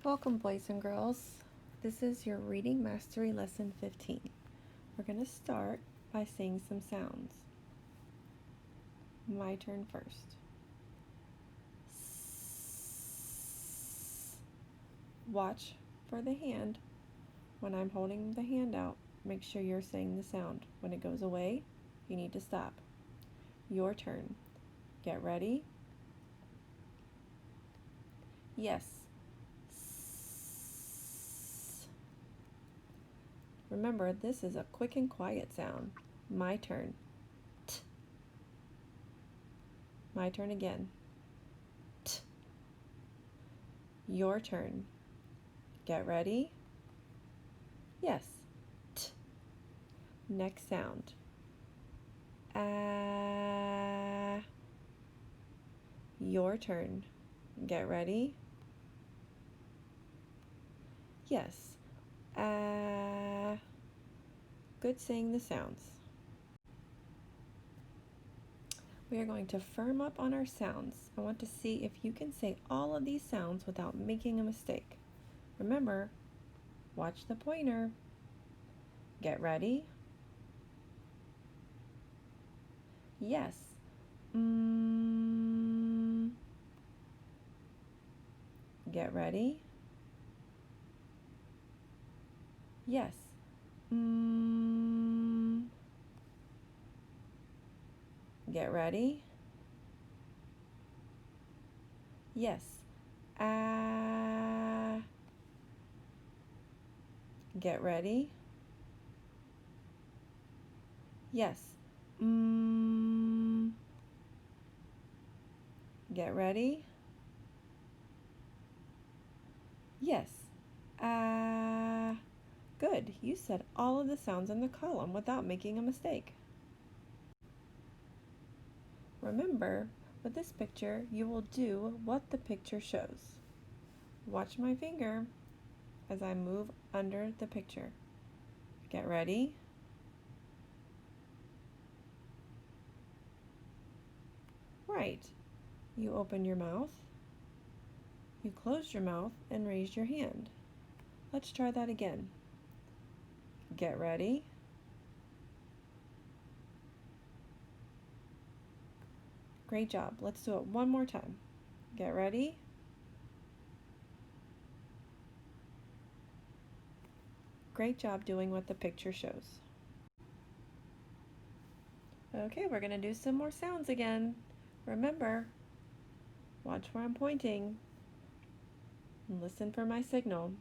Welcome, boys and girls. This is your Reading Mastery Lesson 15. We're going to start by saying some sounds. My turn first. S. Watch for the hand. When I'm holding the hand out, make sure you're saying the sound. When it goes away, you need to stop. Your turn. Get ready. Yes. Remember, this is a quick and quiet sound. My turn. T. My turn again. T. Your turn. Get ready. Yes. T. Next sound. Ah. Your turn. Get ready. Yes. Ah. Good saying the sounds. We are going to firm up on our sounds. I want to see if you can say all of these sounds without making a mistake. Remember, watch the pointer. Get ready. Yes. Get ready. Yes. Get ready. Yes. Ah. Get ready. Yes. Get ready. Yes. Ah. Good. You said all of the sounds in the column without making a mistake. Remember, with this picture, you will do what the picture shows. Watch my finger as I move under the picture. Get ready. Right. You open your mouth, you close your mouth, and raise your hand. Let's try that again. Get ready. Great job. Let's do it one more time. Get ready. Great job doing what the picture shows. Okay, we're going to do some more sounds again. Remember, watch where I'm pointing. Listen for my signal.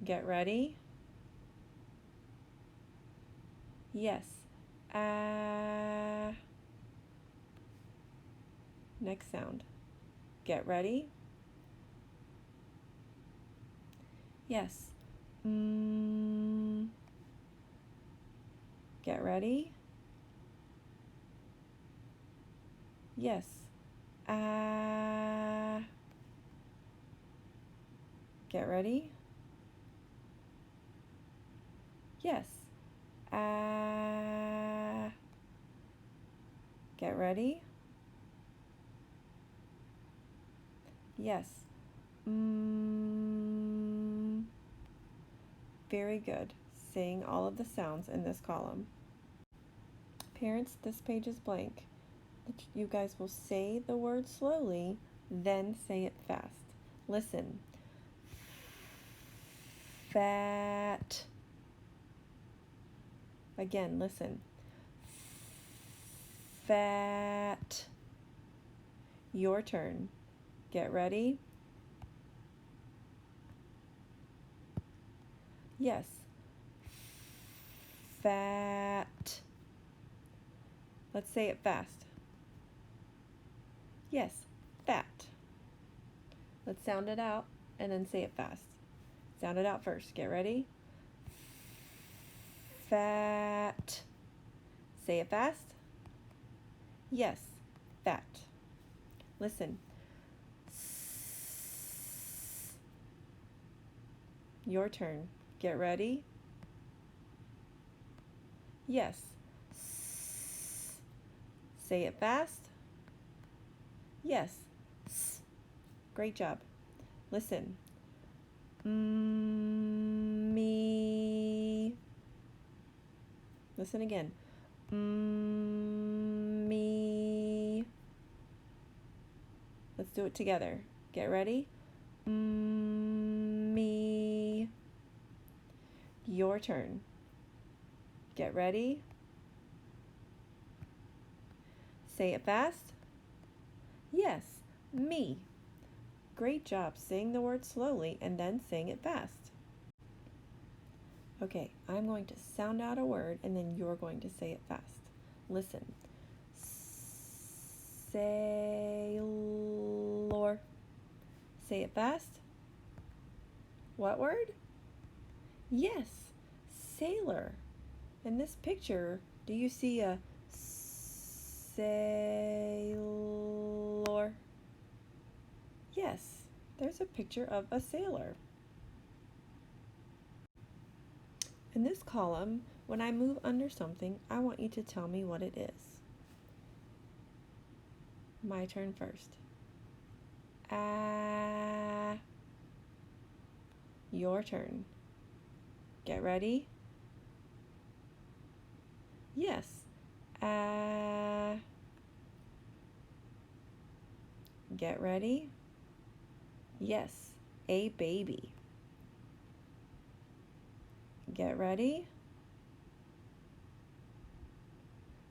Get ready. Yes. Ah. Next sound. Get ready. Yes. Get ready. Yes. Ah. Get ready. Yes. Ah. Get ready. Yes. Very good. Saying all of the sounds in this column. Parents, this page is blank. You guys will say the word slowly, then say it fast. Listen. Fat. Again, listen. Fat. Your turn. Get ready. Yes. Fat. Let's say it fast. Yes, fat. Let's sound it out and then say it fast. Sound it out first. Get ready. Fat. Say it fast. Yes, fat. Listen. Your turn. Get ready. Yes. Say it fast. Yes. Great job. Listen. Me. Listen again. Me. Let's do it together. Get ready. Me. Your turn. Get ready. Say it fast. Yes, me. Great job saying the word slowly and then saying it fast. Okay, I'm going to sound out a word and then you're going to say it fast. Listen. Sailor. Say it fast. What word? Yes, sailor. In this picture, do you see a sailor? Yes, there's a picture of a sailor. In this column, when I move under something, I want you to tell me what it is. My turn first. Your turn. Get ready? Yes. Get ready? Yes. A baby. Get ready?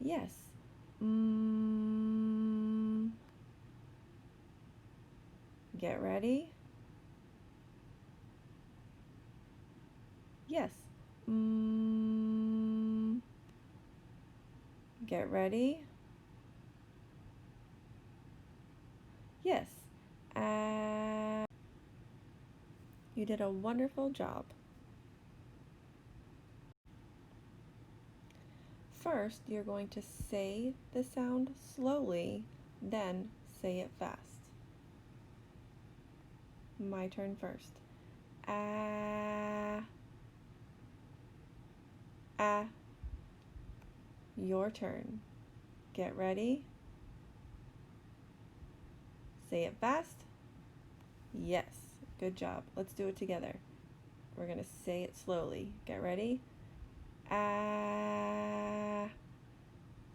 Yes. Get ready? Yes. Get ready? Yes. You did a wonderful job. First, you're going to say the sound slowly, then say it fast. My turn first. Your turn. Get ready. Say it fast. Yes, good job. Let's do it together. We're going to say it slowly. Get ready.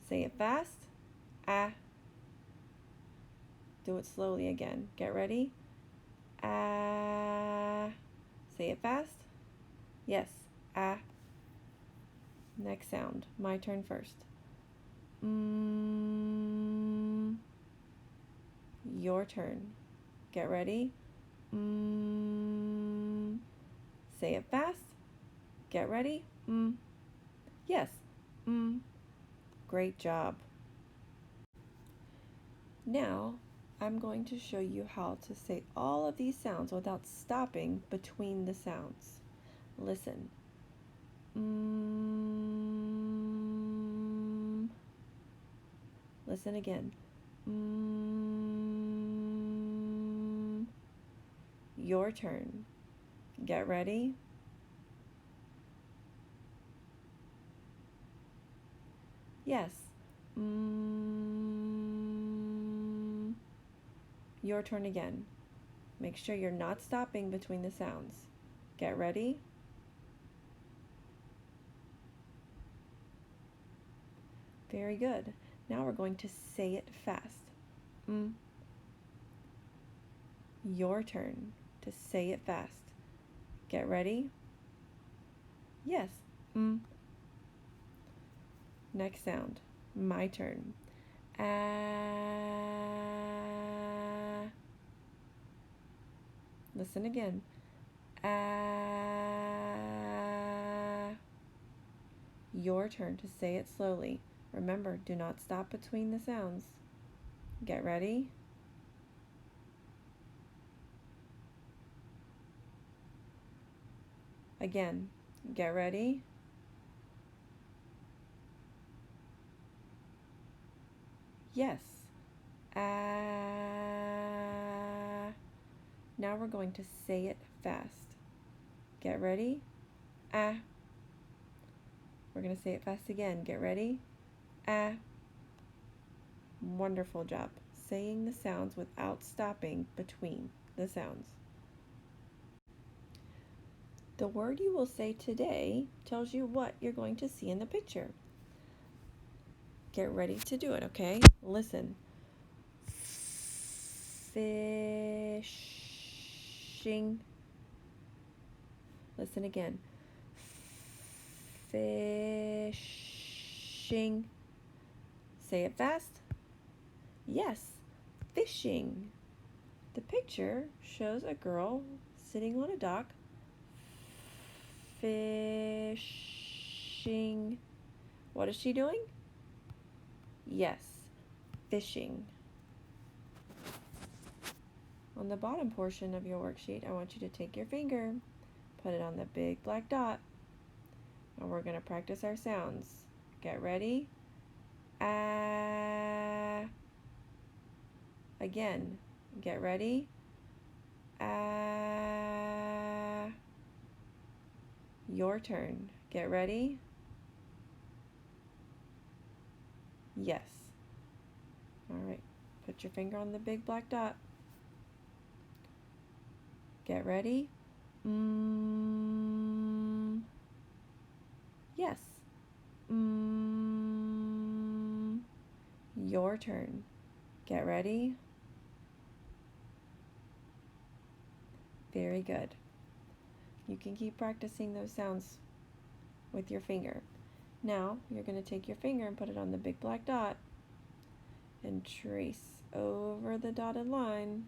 Say it fast. Do it slowly again. Get ready. Say it fast. Yes. Next sound. My turn first. Your turn. Get ready. Say it fast. Get ready. Yes. Great job. Now, I'm going to show you how to say all of these sounds without stopping between the sounds. Listen. Listen again. Your turn. Get ready. Yes. Your turn again. Make sure you're not stopping between the sounds. Get ready. Very good. Now we're going to say it fast. Your turn to say it fast. Get ready. Yes. Next sound. My turn. Listen again. Your turn to say it slowly. Remember, do not stop between the sounds. Get ready. Again, get ready. Yes. Now we're going to say it fast. Get ready. We're going to say it fast again. Get ready. Wonderful job. Saying the sounds without stopping between the sounds. The word you will say today tells you what you're going to see in the picture. Get ready to do it, okay? Listen. Fishing. Listen again. Fishing. Say it fast. Yes, fishing. The picture shows a girl sitting on a dock fishing. What is she doing? Yes, fishing. On the bottom portion of your worksheet, I want you to take your finger, put it on the big black dot, and we're going to practice our sounds. Get ready? Ah. Again. Get ready? Ah. Your turn. Get ready? Yes. All right. Put your finger on the big black dot. Get ready? Yes. Your turn. Get ready? Very good. You can keep practicing those sounds with your finger. Now, you're going to take your finger and put it on the big black dot and trace over the dotted line,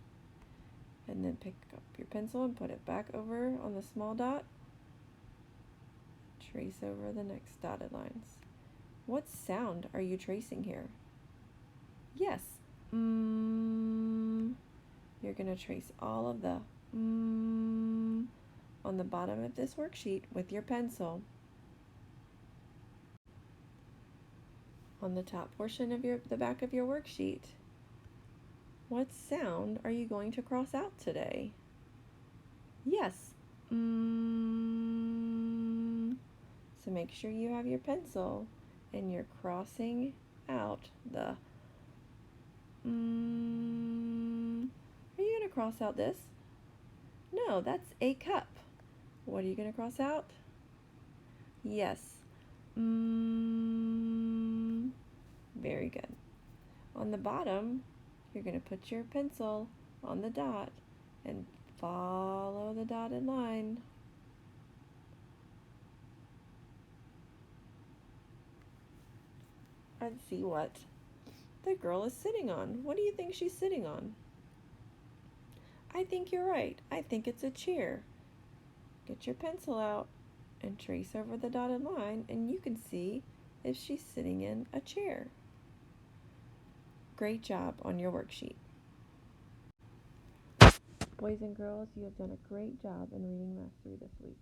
and then pick up your pencil and put it back over on the small dot. Trace over the next dotted lines. What sound are you tracing here? Yes. You're going to trace all of the on the bottom of this worksheet with your pencil. On the top portion of the back of your worksheet, what sound are you going to cross out today? Yes. So make sure you have your pencil and you're crossing out the Are you going to cross out this? No, that's a cup. What are you going to cross out? Yes. Very good. On the bottom, you're going to put your pencil on the dot and follow the dotted line. And see what the girl is sitting on. What do you think she's sitting on? I think you're right. I think it's a chair. Get your pencil out and trace over the dotted line, and you can see if she's sitting in a chair. Great job on your worksheet. Boys and girls, you have done a great job in reading mastery this week.